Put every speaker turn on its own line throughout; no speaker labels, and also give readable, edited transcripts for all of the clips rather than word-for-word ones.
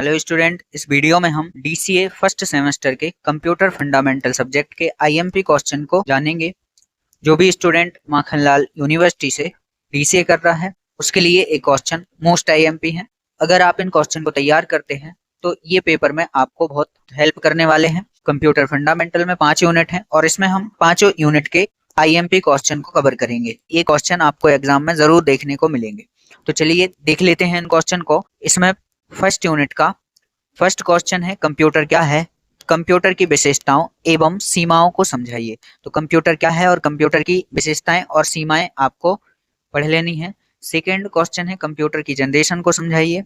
Hello student, इस video में हम DCA फर्स्ट सेमेस्टर के कंप्यूटर फंडामेंटल सब्जेक्ट के IMP क्वेश्चन को जानेंगे। जो भी स्टूडेंट माखनलाल यूनिवर्सिटी से DCA कर रहा है उसके लिए एक क्वेश्चन मोस्ट IMP है। अगर आप इन क्वेश्चन को तैयार करते हैं तो ये पेपर में आपको बहुत हेल्प करने वाले हैं। कंप्यूटर फंडामेंटल में 5 यूनिट हैं और इसमें हम 5 यूनिट के IMP क्वेश्चन को कवर करेंगे। ये क्वेश्चन आपको एग्जाम में जरूर देखने को मिलेंगे। तो चलिए देख लेते हैं इन क्वेश्चन को। इसमें फर्स्ट यूनिट का फर्स्ट क्वेश्चन है, कंप्यूटर क्या है? कंप्यूटर की विशेषताओं एवं सीमाओं को समझाइए। तो कंप्यूटर क्या है और कंप्यूटर की विशेषताएं और सीमाएं आपको पढ़ लेनी है। सेकंड क्वेश्चन है, कंप्यूटर की जनरेशन को समझाइए।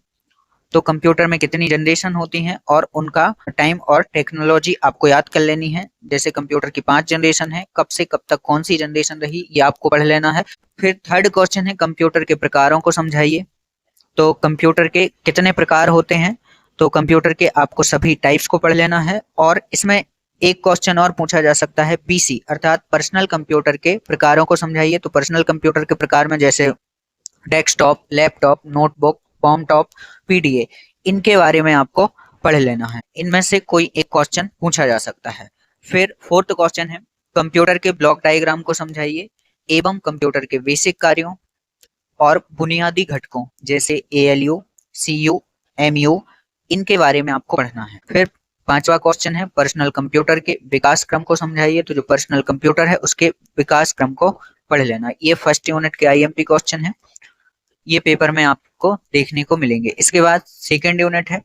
तो कंप्यूटर में कितनी जनरेशन होती हैं और उनका टाइम और टेक्नोलॉजी आपको याद कर लेनी है। जैसे कंप्यूटर की 5 जनरेशन है, कब से कब तक कौन सी जनरेशन रही ये आपको पढ़ लेना है। फिर थर्ड क्वेश्चन है, कंप्यूटर के प्रकारों को समझाइए। तो कंप्यूटर के कितने प्रकार होते हैं? तो कंप्यूटर के आपको सभी टाइप्स को पढ़ लेना है। और इसमें एक क्वेश्चन और पूछा जा सकता है, PC अर्थात पर्सनल कंप्यूटर के प्रकारों को समझाइए। तो पर्सनल कंप्यूटर के प्रकार में जैसे डेस्कटॉप, लैपटॉप, नोटबुक, पॉमटॉप, PDA, इनके बारे में आपको पढ़ लेना है। इनमें से कोई एक क्वेश्चन पूछा जा सकता है। फिर फोर्थ क्वेश्चन है, कंप्यूटर के ब्लॉक डायग्राम को समझाइए एवं कंप्यूटर के बेसिक कार्यों और बुनियादी घटकों जैसे ALU, CU, MU, इनके बारे में आपको पढ़ना है। फिर पांचवा क्वेश्चन है, पर्सनल कंप्यूटर के विकास क्रम को समझाइए। तो जो पर्सनल कंप्यूटर है उसके विकास क्रम को पढ़ लेना। ये फर्स्ट यूनिट के IMP क्वेश्चन है, ये पेपर में आपको देखने को मिलेंगे। इसके बाद सेकेंड यूनिट है।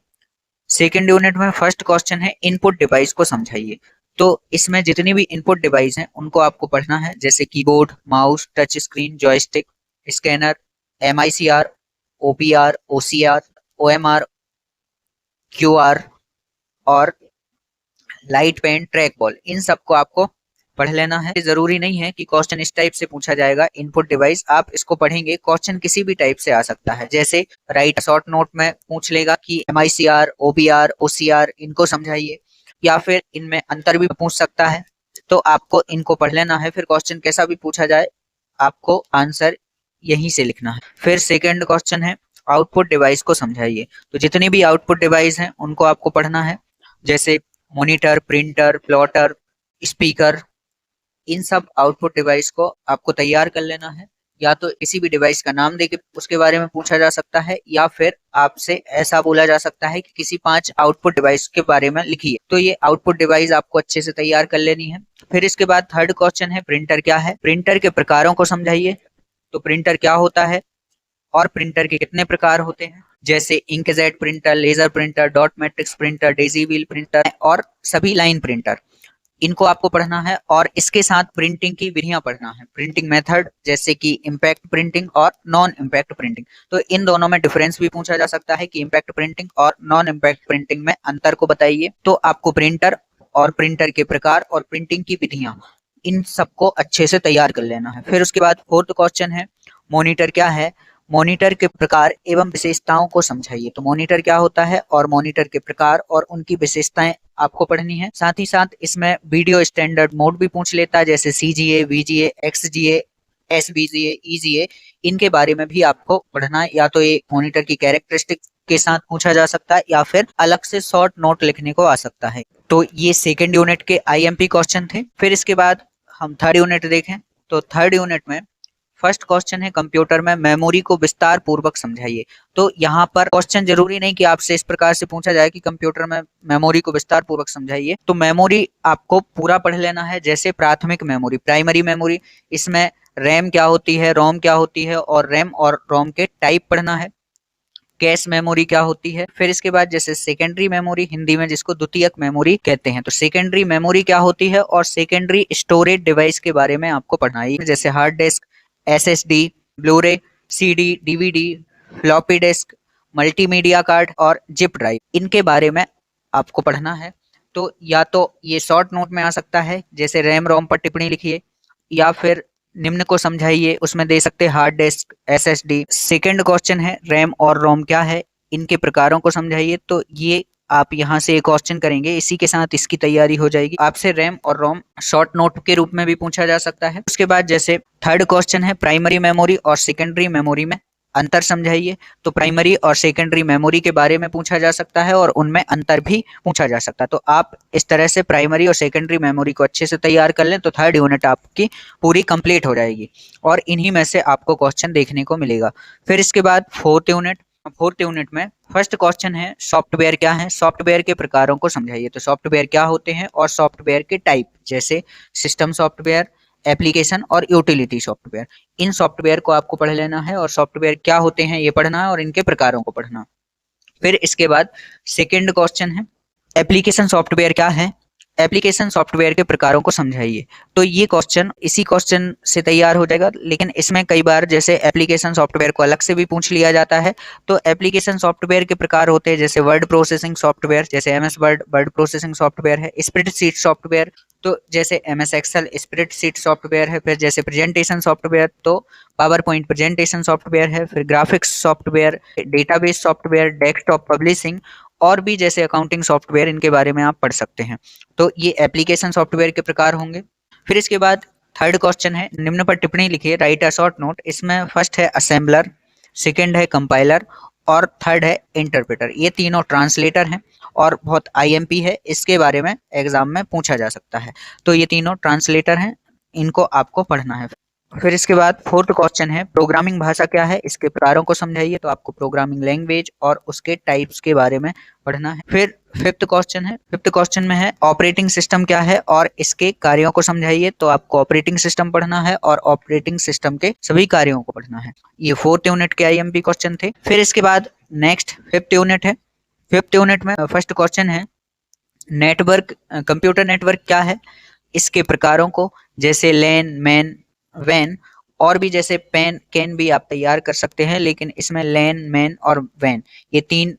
सेकेंड यूनिट में फर्स्ट क्वेश्चन है, इनपुट डिवाइस को समझाइए। तो इसमें जितनी भी इनपुट डिवाइस हैं उनको आपको पढ़ना है, जैसे keyboard, mouse, touch screen, joystick, scanner, MICR, OPR, OCR, OMR, QR और लाइट पेन, ट्रैक बॉल, इन सबको आपको पढ़ लेना है। जरूरी नहीं है कि क्वेश्चन इस टाइप से पूछा जाएगा। इनपुट डिवाइस आप इसको पढ़ेंगे, क्वेश्चन किसी भी टाइप से आ सकता है। जैसे राइट शॉर्ट नोट में पूछ लेगा कि MICR, OPR, OCR, इनको समझाइए, या फिर इनमें अंतर भी पूछ सकता है। तो आपको इनको पढ़ लेना है। फिर क्वेश्चन कैसा भी पूछा जाए आपको आंसर यहीं से लिखना है। फिर सेकेंड क्वेश्चन है, आउटपुट डिवाइस को समझाइए। तो जितनी भी आउटपुट डिवाइस हैं उनको आपको पढ़ना है, जैसे मॉनिटर, प्रिंटर, प्लॉटर, स्पीकर, इन सब आउटपुट डिवाइस को आपको तैयार कर लेना है। या तो किसी भी डिवाइस का नाम देके उसके बारे में पूछा जा सकता है, या फिर आपसे ऐसा बोला जा सकता है कि किसी 5 आउटपुट डिवाइस के बारे में लिखिए। तो ये आउटपुट डिवाइस आपको अच्छे से तैयार कर लेनी है। फिर इसके बाद थर्ड क्वेश्चन है, प्रिंटर क्या है? प्रिंटर के प्रकारों को समझाइए। तो प्रिंटर क्या होता है और प्रिंटर के कितने प्रकार होते हैं, जैसे inkjet printer, laser printer, dot matrix printer, daisy wheel printer और सभी लाइन प्रिंटर, इनको आपको पढ़ना है। और इसके साथ प्रिंटिंग की विधियां पढ़ना है, प्रिंटिंग मेथड, जैसे कि इम्पैक्ट प्रिंटिंग और नॉन इम्पैक्ट प्रिंटिंग। तो इन दोनों में डिफरेंस भी पूछा जा सकता है कि इम्पैक्ट प्रिंटिंग और नॉन इम्पैक्ट प्रिंटिंग में अंतर को बताइए। तो आपको प्रिंटर और प्रिंटर के प्रकार और प्रिंटिंग की विधियां, इन सबको अच्छे से तैयार कर लेना है। फिर उसके बाद फोर्थ क्वेश्चन है, मॉनिटर क्या है? मॉनिटर के प्रकार एवं विशेषताओं को समझाइए। तो मॉनिटर क्या होता है और मॉनिटर के प्रकार और उनकी विशेषताएं आपको पढ़नी है। साथ ही साथ इसमें वीडियो स्टैंडर्ड मोड भी पूछ लेता है, जैसे CGA, VGA, XGA, SVGA, EGA, इनके बारे में भी आपको पढ़ना है। या तो ये मॉनिटर की कैरेक्टरिस्टिक के साथ पूछा जा सकता है या फिर अलग से शॉर्ट नोट लिखने को आ सकता है। तो ये सेकेंड यूनिट के IMP क्वेश्चन थे। फिर इसके बाद हम थर्ड यूनिट देखें। तो थर्ड यूनिट में फर्स्ट क्वेश्चन है, कंप्यूटर में मेमोरी को विस्तार पूर्वक समझाइए। तो यहाँ पर क्वेश्चन जरूरी नहीं कि आपसे इस प्रकार से पूछा जाए कि कंप्यूटर में मेमोरी को विस्तार पूर्वक समझाइए। तो मेमोरी आपको पूरा पढ़ लेना है, जैसे प्राथमिक मेमोरी, प्राइमरी मेमोरी, इसमें रैम क्या होती है, रोम क्या होती है, और रैम और रोम के टाइप पढ़ना है। कैश मेमोरी क्या होती है। फिर इसके बाद जैसे सेकेंडरी मेमोरी, हिंदी में जिसको द्वितीयक मेमोरी कहते हैं, तो सेकेंडरी मेमोरी क्या होती है और सेकेंडरी स्टोरेज डिवाइस के बारे में आपको पढ़ना है, जैसे hard disk, SSD, Blu-ray, CD, DVD, floppy disk, multimedia card और जिप ड्राइव, इनके बारे में आपको पढ़ना है। तो या तो ये शॉर्ट नोट में आ सकता है, जैसे रैम रोम पर टिप्पणी लिखिए, या फिर निम्न को समझाइए, उसमें दे सकते हैं hard disk, SSD। Second question है, रैम और रोम क्या है, इनके प्रकारों को समझाइए। तो ये आप यहाँ से एक क्वेश्चन करेंगे, इसी के साथ इसकी तैयारी हो जाएगी। आपसे रैम और रोम शॉर्ट नोट के रूप में भी पूछा जा सकता है। उसके बाद जैसे थर्ड क्वेश्चन है, प्राइमरी मेमोरी और सेकेंडरी मेमोरी में अंतर समझाइए। तो प्राइमरी और सेकेंडरी मेमोरी के बारे में पूछा जा सकता है और उनमें अंतर भी पूछा जा सकता है। तो आप इस तरह से प्राइमरी और सेकेंडरी मेमोरी को अच्छे से तैयार कर लें तो थर्ड यूनिट आपकी पूरी कंप्लीट हो जाएगी और इन्हीं में से आपको क्वेश्चन देखने को मिलेगा। फिर इसके बाद फोर्थ यूनिट में फर्स्ट क्वेश्चन है सॉफ्टवेयर क्या है, सॉफ्टवेयर के प्रकारों को समझाइए। तो सॉफ्टवेयर क्या होते हैं और सॉफ्टवेयर के टाइप, जैसे सिस्टम सॉफ्टवेयर, एप्लीकेशन और यूटिलिटी सॉफ्टवेयर, इन सॉफ्टवेयर को आपको पढ़ लेना है और सॉफ्टवेयर क्या होते हैं ये पढ़ना है और इनके प्रकारों को पढ़ना। फिर इसके बाद सेकेंड क्वेश्चन है एप्लीकेशन सॉफ्टवेयर क्या है, एप्लीकेशन सॉफ्टवेयर के प्रकारों को समझाइए। तो ये क्वेश्चन इसी क्वेश्चन से तैयार हो जाएगा, लेकिन इसमें कई बार जैसे एप्लीकेशन सॉफ्टवेयर को अलग से भी पूछ लिया जाता है। तो एप्लीकेशन सॉफ्टवेयर के प्रकार होते हैं जैसे वर्ड प्रोसेसिंग सॉफ्टवेयर, जैसे MS word word processing software है, स्प्रेडशीट सॉफ्टवेयर तो जैसे एमएस एक्सेल स्प्रेडशीट सॉफ्टवेयर है, फिर जैसे प्रेजेंटेशन सॉफ्टवेयर तो पावर पॉइंट प्रेजेंटेशन सॉफ्टवेयर है, फिर graphics software, database software, desktop publishing और भी जैसे अकाउंटिंग सॉफ्टवेयर, इनके बारे में आप पढ़ सकते हैं। तो ये एप्लीकेशन सॉफ्टवेयर के प्रकार होंगे। फिर इसके बाद थर्ड क्वेश्चन है निम्न पर टिप्पणी लिखिए, राइट अ शॉर्ट नोट। इसमें फर्स्ट है असेंबलर, सेकंड है कंपाइलर और थर्ड है इंटरप्रेटर। ये तीनों ट्रांसलेटर हैं और बहुत आईएमपी है, इसके बारे में एग्जाम में पूछा जा सकता है। तो ये तीनों ट्रांसलेटर हैं, इनको आपको पढ़ना है। फिर इसके बाद फोर्थ क्वेश्चन है प्रोग्रामिंग भाषा क्या है, इसके प्रकारों को समझाइए। तो आपको प्रोग्रामिंग लैंग्वेज और उसके टाइप्स के बारे में पढ़ना है। फिर फिफ्थ क्वेश्चन में है ऑपरेटिंग सिस्टम क्या है और इसके कार्यों को समझाइए। तो आपको ऑपरेटिंग सिस्टम पढ़ना है और ऑपरेटिंग सिस्टम के सभी कार्यों को पढ़ना है। ये फोर्थ यूनिट के आईएमपी क्वेश्चन थे। फिर इसके बाद नेक्स्ट फिफ्थ यूनिट है। फिफ्थ यूनिट में फर्स्ट क्वेश्चन है नेटवर्क, कंप्यूटर नेटवर्क क्या है, इसके प्रकारों को, जैसे लैन, मैन, वैन और भी जैसे पेन कैन भी आप तैयार कर सकते हैं, लेकिन इसमें लैन, मैन और वैन ये तीन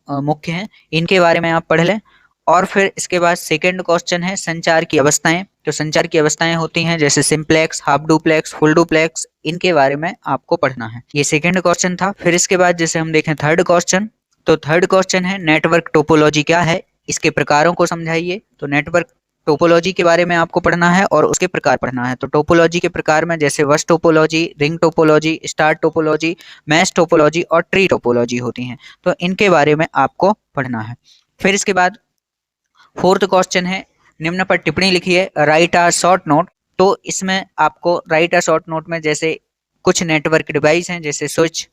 मुख्य हैं, इनके बारे में आप पढ़ लें। और फिर इसके बाद सेकंड क्वेश्चन है संचार की अवस्थाएं। तो संचार की अवस्थाएं होती हैं जैसे simplex, half duplex, full duplex, इनके बारे में आपको पढ़ना है। ये सेकंड क्वेश्चन था। फिर इसके बाद जैसे हम देखें थर्ड क्वेश्चन, तो थर्ड क्वेश्चन है नेटवर्क टोपोलॉजी क्या है, इसके प्रकारों को समझाइए। तो नेटवर्क टोपोलॉजी के बारे में आपको पढ़ना है और उसके प्रकार पढ़ना है। तो टोपोलॉजी के प्रकार में जैसे वश topology, ring topology, star topology, mesh topology और ट्री टोपोलॉजी होती हैं। तो इनके बारे में आपको पढ़ना है। फिर इसके बाद फोर्थ क्वेश्चन है निम्न पर टिप्पणी लिखिए, राइट अ शॉर्ट नोट। तो इसमें आपको राइट अ शॉर्ट नोट में जैसे कुछ नेटवर्क डिवाइस हैं जैसे switch,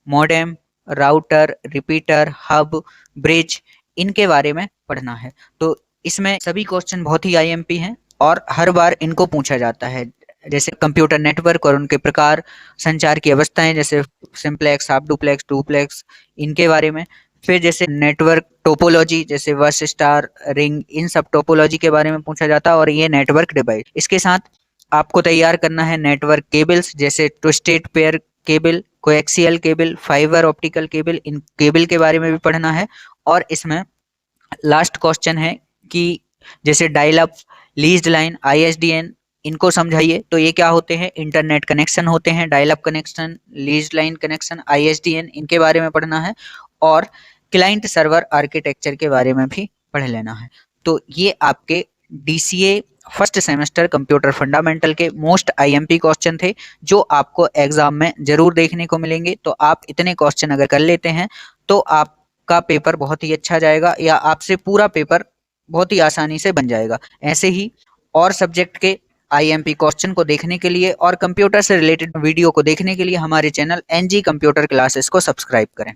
modem, router, repeater, hub, bridge, इनके बारे में पढ़ना है। तो इसमें सभी क्वेश्चन बहुत ही आईएमपी हैं और हर बार इनको पूछा जाता है, जैसे कंप्यूटर नेटवर्क और उनके प्रकार, संचार की अवस्थाएं जैसे सिंप्लेक्स, हाफ डुप्लेक्स, डुप्लेक्स, इनके बारे में। फिर जैसे नेटवर्क टोपोलॉजी जैसे वश, स्टार, रिंग, इन सब टोपोलॉजी के बारे में पूछा जाता है और ये नेटवर्क डिवाइस। इसके साथ आपको तैयार करना है नेटवर्क केबल्स जैसे twisted pair cable, coaxial cable, fibre optical cable, in cable के बारे में भी पढ़ना है। और इसमें लास्ट क्वेश्चन है कि जैसे dial up, leased line, ISDN, इनको समझाइए। तो ये क्या होते हैं, इंटरनेट कनेक्शन होते हैं, dial up connection, leased line connection, ISDN, इनके बारे में पढ़ना है और क्लाइंट सर्वर आर्किटेक्चर के बारे में भी पढ़ लेना है। तो ये आपके DCA first semester computer fundamental के मोस्ट आईएमपी क्वेश्चन थे जो आपको एग्जाम में जरूर देखने को मिलेंगे। तो आप इतने क्वेश्चन अगर कर लेते हैं तो आपका पेपर बहुत ही अच्छा जाएगा या आपसे पूरा पेपर बहुत ही आसानी से बन जाएगा। ऐसे ही और सब्जेक्ट के आईएमपी क्वेश्चन को देखने के लिए और कंप्यूटर से रिलेटेड वीडियो को देखने के लिए हमारे चैनल एनजी कंप्यूटर क्लासेस को सब्सक्राइब करें।